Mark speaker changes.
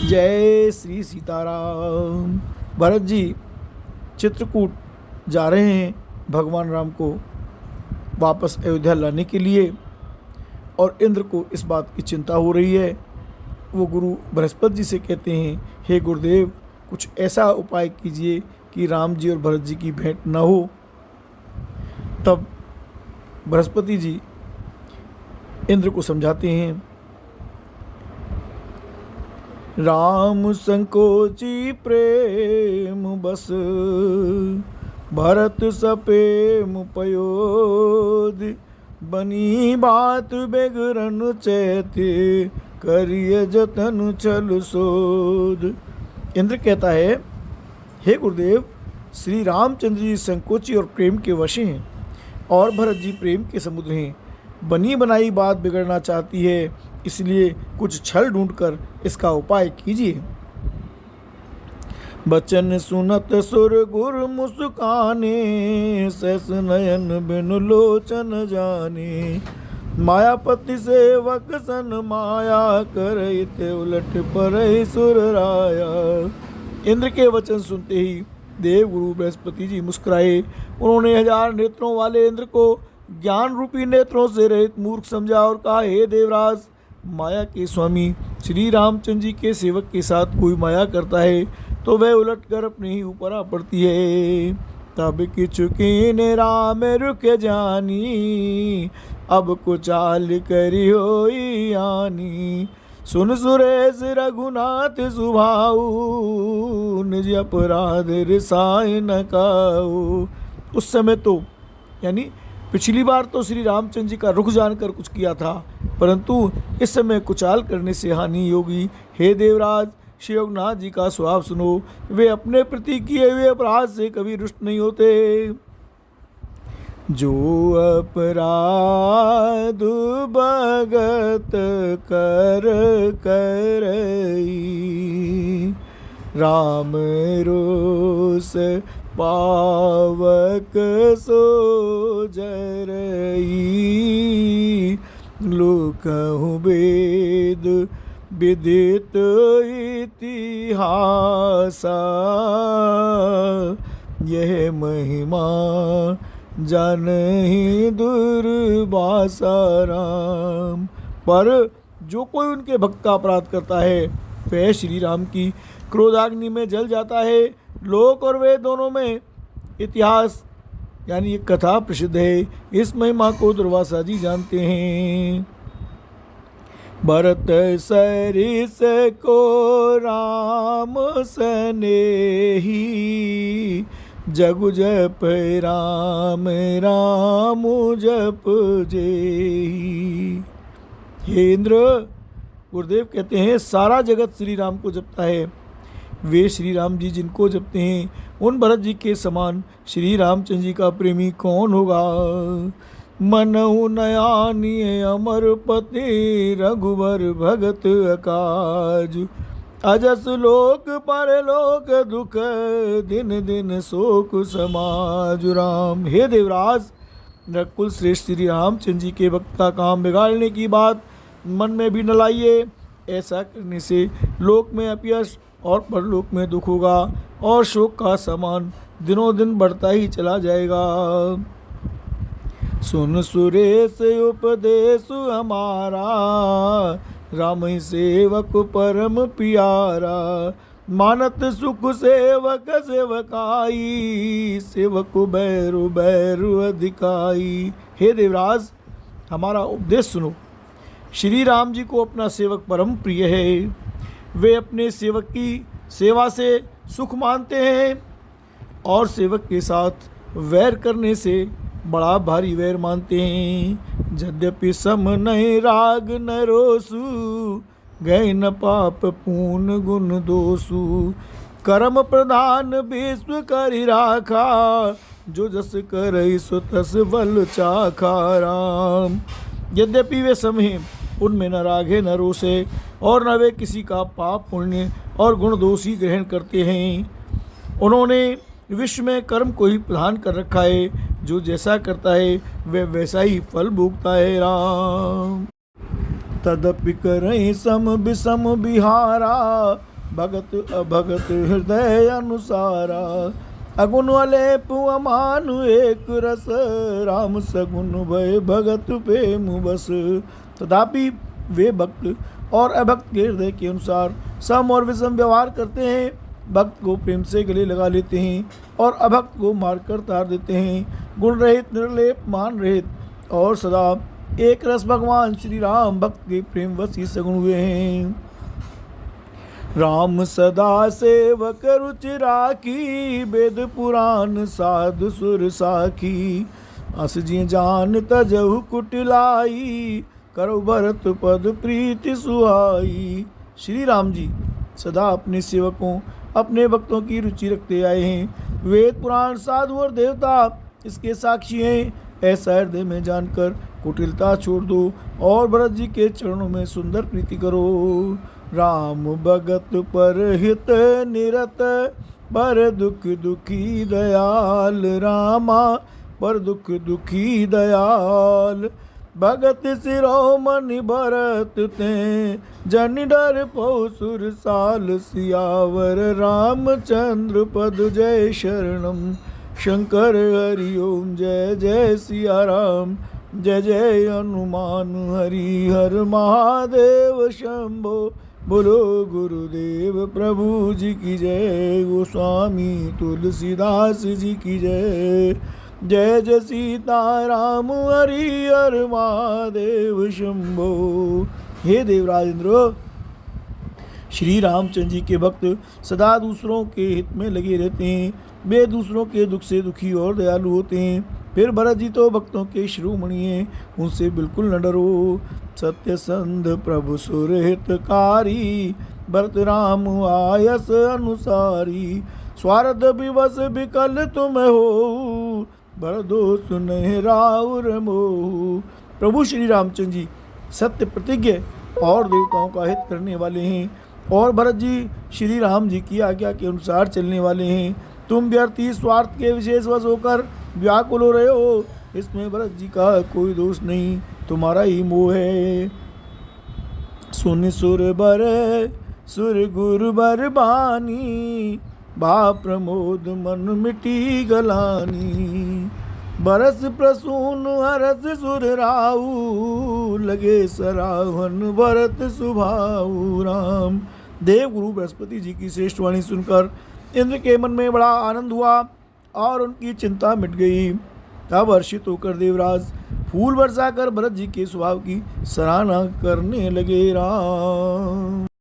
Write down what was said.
Speaker 1: जय श्री सीताराम। भरत जी चित्रकूट जा रहे हैं भगवान राम को वापस अयोध्या लाने के लिए, और इंद्र को इस बात की चिंता हो रही है। वो गुरु बृहस्पति जी से कहते हैं, हे गुरुदेव, कुछ ऐसा उपाय कीजिए कि राम जी और भरत जी की भेंट न हो। तब बृहस्पति जी इंद्र को समझाते हैं, राम संकोची प्रेम बस, भरत सपेम पयोद, बनी बात बेगरन चैते, करिय जतन छल सोध। इंद्र कहता है, हे गुरुदेव, श्री रामचंद्र जी संकोची और प्रेम के वश हैं, और भरत जी प्रेम के समुद्र हैं। बनी बनाई बात बिगड़ना चाहती है, इसलिए कुछ छल ढूंढकर इसका उपाय कीजिए। बचन सुनत सुर गुर मुस्काने, सहस नयन बिन लोचन जाने, मायापति सेवक सन माया, करते उलट पर सुर राया। इंद्र के वचन सुनते ही देव गुरु बृहस्पति जी मुस्कुराए। उन्होंने 1000 नेत्रों वाले इंद्र को ज्ञान रूपी नेत्रों से रहित मूर्ख समझा और कहा, हे देवराज, माया के स्वामी श्री रामचंद्र जी के सेवक के साथ कोई माया करता है तो वह उलट कर अपने ही ऊपर आ पड़ती है। तब किचुकीन राम रुक जानी, अब कुचाल करी होई आनी, सुन सुरेश रघुनाथ सुभाऊ, निज अपराध रिसाय न काऊ। उस समय तो यानी पिछली बार तो श्री रामचंद्र जी का रुख जानकर कुछ किया था, परंतु इस समय कुचाल करने से हानि होगी। हे देवराज, श्री रघुनाथ जी का स्वभाव सुनो, वे अपने प्रति किए हुए अपराध से कभी रुष्ट नहीं होते। जो अपराध भगत कर करई, राम रोस पावक सो जरई, लोकहु वेद विदित इतिहासा, यह महिमा जानहि दुर्वासा राम। पर जो कोई उनके भक्त का अपराध करता है वह श्री राम की क्रोधाग्नि में जल जाता है। लोक और वे दोनों में इतिहास यानी एक कथा प्रसिद्ध है। इस महिमा को दुर्वासा जी जानते हैं। भरत सरिस को राम सनेही, जगु जप राम राम जप जेही। हे इंद्र, गुरुदेव कहते हैं, सारा जगत श्री राम को जपता है। वे श्री राम जी जिनको जपते हैं, उन भरत जी के समान श्री रामचंद्र जी का प्रेमी कौन होगा। मनहु नयानिय अमरपति, रघुवर भगत अकाज, अजस लोक परलोक दुख, दिन दिन शोक समाज राम। हे देवराज, नकुल श्रेष्ठ श्री रामचंद्र जी के भक्त का काम बिगाड़ने की बात मन में भी न लाइए। ऐसा करने से लोक में अपयश और परलोक में दुख होगा, और शोक का सामान दिनों दिन बढ़ता ही चला जाएगा। सुन सुरेश उपदेश हमारा, राम ही सेवक परम प्यारा, मानत सुख सेवक सेवकाई, सेवक बैरु बैरु अधिकाई। हे देवराज, हमारा उपदेश सुनो। श्री राम जी को अपना सेवक परम प्रिय है। वे अपने सेवक की सेवा से सुख मानते हैं, और सेवक के साथ वैर करने से बड़ा भारी वैर मानते हैं। यद्यपि सम नहीं राग न रोसु, गए न पाप पूर्ण गुण दोषु, कर्म प्रधान विश्व करि राखा, जो जस करई सो तस बल चाखा राम। यद्यपि वे सम हैं, उनमें न राग है न रोष है, और न वे किसी का पाप पुण्य और गुण दोष ही ग्रहण करते हैं। उन्होंने विश्व में कर्म को ही प्रधान कर रखा है। जो जैसा करता है वह वैसा ही फल भोगता है राम। तदपि करहि सम विषम बिहारा, भगत अभगत हृदय अनुसारा। अगुण अलेप अमान एक रस, राम सगुण भय भगत प्रेम बस। तथापि वे भक्त और अभक्त के हृदय के अनुसार सम और विषम व्यवहार करते हैं। भक्त को प्रेम से गले लगा लेते हैं और अभक्त को मारकर तार देते हैं। गुण रहित, निर्लेप, मान रहित और सदा एक रस भगवान श्री राम भक्त के प्रेम वश ही सगुण हुए हैं। राम सदा सेवक रुचि राखी, वेद पुराण साधु सुर साखी। अस जी जान तजहु कुटिलाई, करो भरत पद प्रीति सुहाई। श्री राम जी सदा अपने सेवकों, अपने भक्तों की रुचि रखते आए हैं। वेद पुराण साधु और देवता इसके साक्षी हैं। ऐसा हृदय में जानकर कुटिलता छोड़ दो और भरत जी के चरणों में सुंदर प्रीति करो। राम भगत पर हित निरत, पर दुख दुखी दयाल। रामा पर दुख दुखी दयाल। भगत शिरोमणि भरत ते, जन डर पौसुर साल। सियावर रामचंद्र पद जय शरणम, शंकर हरि ओम जय जय सिया राम। जय जय हनुमान हरि हर महादेव शंभो। बोलो गुरुदेव प्रभु जी की जय। गोस्वामी तुलसीदास जी की जय। जय जय सीताराम हरि हर महादेव शंभो। हे देवराज इंद्र, श्री रामचंद्र जी के भक्त सदा दूसरों के हित में लगे रहते हैं। वे दूसरों के दुख से दुखी और दयालु होते हैं। फिर भरत जी तो भक्तों के शिरोमणि हैं, उनसे बिल्कुल न डरो। सत्य संध प्रभु सुर हितकारी, भरत राम आयस अनुसारी। स्वार्थ विवश विकल तुम हो, भरदो सुनहि राउर मोह। प्रभु श्री रामचंद्र जी सत्य प्रतिज्ञ और देवताओं का हित करने वाले हैं और भरत जी श्री राम जी की आज्ञा के अनुसार चलने वाले हैं। तुम व्यर्थी स्वार्थ के विशेष वश होकर व्याकुल हो रहे हो, इसमें भरत जी का कोई दोष नहीं, तुम्हारा ही मोह है। सुन सुर बर सुर गुरु बर बानी, भा प्रमोद मन मिटी गलानी। बरस प्रसून हरस सुर राऊ, लगे सराहन भरत सुभाऊ। राम देव गुरु बृहस्पति जी की श्रेष्ठ वाणी सुनकर इंद्र के मन में बड़ा आनंद हुआ और उनकी चिंता मिट गई। तब हर्षित होकर देवराज फूल बरसाकर भरत जी के स्वभाव की सराहना करने लगे। राम।